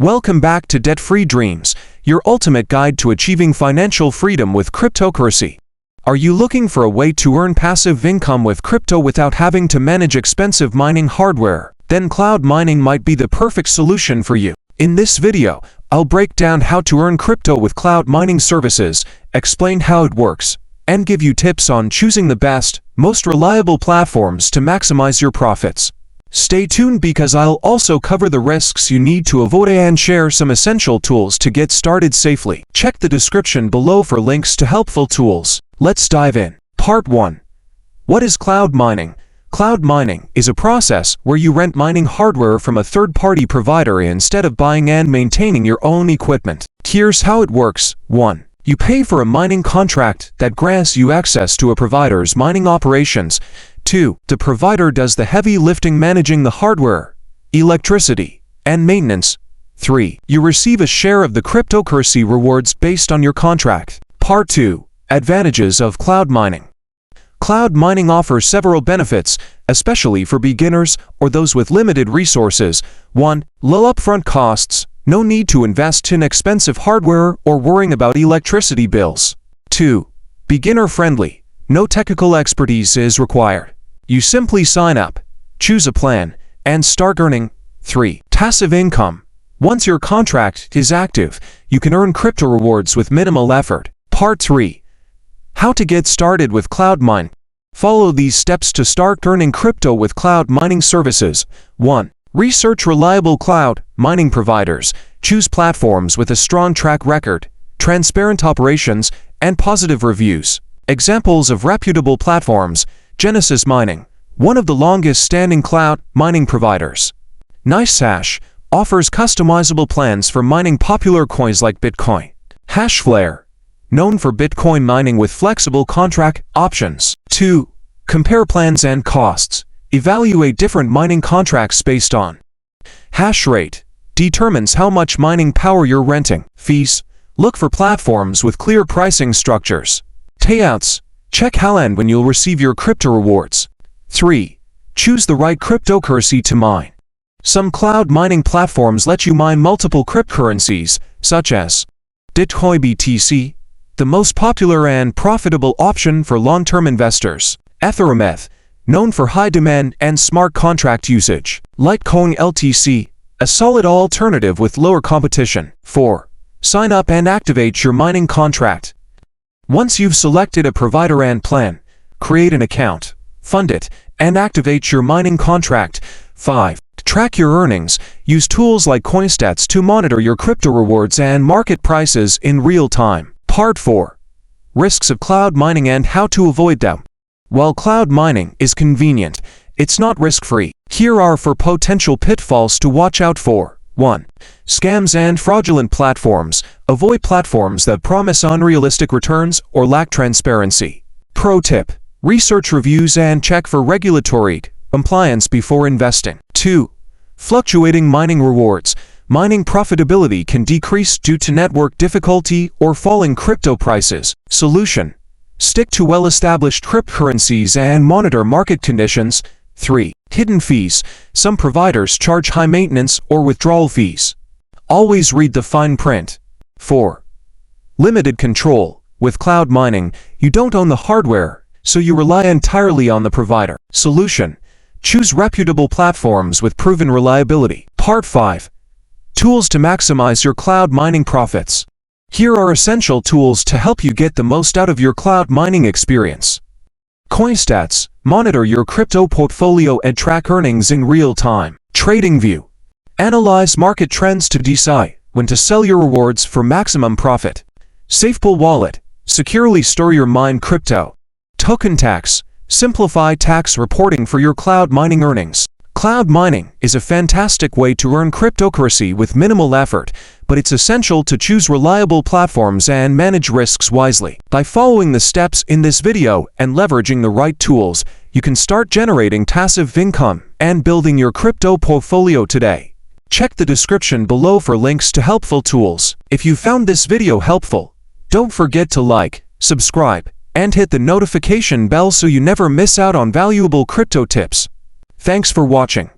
Welcome back to Debt-Free Dreams, your ultimate guide to achieving financial freedom with cryptocurrency. Are you looking for a way to earn passive income with crypto without having to manage expensive mining hardware? Then cloud mining might be the perfect solution for you. In this video, I'll break down how to earn crypto with cloud mining services, explain how it works, and give you tips on choosing the best, most reliable platforms to maximize your profits. Stay tuned because I'll also cover the risks you need to avoid and share some essential tools to get started safely. Check the description below for links to helpful tools. Let's dive in. Part 1. What is cloud mining? Cloud mining is a process where you rent mining hardware from a third-party provider instead of buying and maintaining your own equipment. Here's how it works. 1. You pay for a mining contract that grants you access to a provider's mining operations. 2. The provider does the heavy lifting managing the hardware, electricity, and maintenance. 3. You receive a share of the cryptocurrency rewards based on your contract. Part 2. Advantages of cloud mining. Cloud mining offers several benefits, especially for beginners or those with limited resources. 1. Low upfront costs. No need to invest in expensive hardware or worrying about electricity bills. 2. Beginner-friendly. No technical expertise is required. You simply sign up, choose a plan, and start earning. 3. Passive income. Once your contract is active, you can earn crypto rewards with minimal effort. Part 3. How to get started with cloud mining. Follow these steps to start earning crypto with cloud mining services. 1. Research reliable cloud mining providers. Choose platforms with a strong track record, transparent operations, and positive reviews. Examples of reputable platforms: Genesis Mining, one of the longest-standing cloud mining providers. NiceHash offers customizable plans for mining popular coins like Bitcoin. Hashflare, known for Bitcoin mining with flexible contract options. 2. Compare plans and costs. Evaluate different mining contracts based on hash rate. Determines how much mining power you're renting. Fees. Look for platforms with clear pricing structures. Payouts. Check how and when you'll receive your crypto rewards. 3. Choose the right cryptocurrency to mine. Some cloud mining platforms let you mine multiple cryptocurrencies, such as Bitcoin BTC, the most popular and profitable option for long-term investors. Ethereum, known for high demand and smart contract usage. Litecoin LTC, a solid alternative with lower competition. 4. Sign up and activate your mining contract. Once you've selected a provider and plan, create an account, fund it, and activate your mining contract. 5. Track your earnings. Use tools like CoinStats to monitor your crypto rewards and market prices in real time. Part 4. Risks of cloud mining and how to avoid them. While cloud mining is convenient, it's not risk-free. Here are 4 potential pitfalls to watch out for. 1. Scams and fraudulent platforms. Avoid platforms that promise unrealistic returns or lack transparency. Pro tip: research reviews and check for regulatory compliance before investing. 2. Fluctuating mining rewards. Mining profitability can decrease due to network difficulty or falling crypto prices. Solution: stick to well-established cryptocurrencies and monitor market conditions. 3. Hidden fees. Some providers charge high maintenance or withdrawal fees. Always read the fine print. 4. Limited control. With cloud mining, you don't own the hardware, so you rely entirely on the provider. Solution: choose reputable platforms with proven reliability. Part 5. Tools to maximize your cloud mining profits. Here are essential tools to help you get the most out of your cloud mining experience. CoinStats. Monitor your crypto portfolio and track earnings in real time. TradingView. Analyze market trends to decide when to sell your rewards for maximum profit. SafePool Wallet. Securely store your mined crypto. TokenTax. Simplify tax reporting for your cloud mining earnings. Cloud mining is a fantastic way to earn cryptocurrency with minimal effort, but it's essential to choose reliable platforms and manage risks wisely. By following the steps in this video and leveraging the right tools, you can start generating passive income and building your crypto portfolio today. Check the description below for links to helpful tools. If you found this video helpful, don't forget to like, subscribe, and hit the notification bell so you never miss out on valuable crypto tips. Thanks for watching.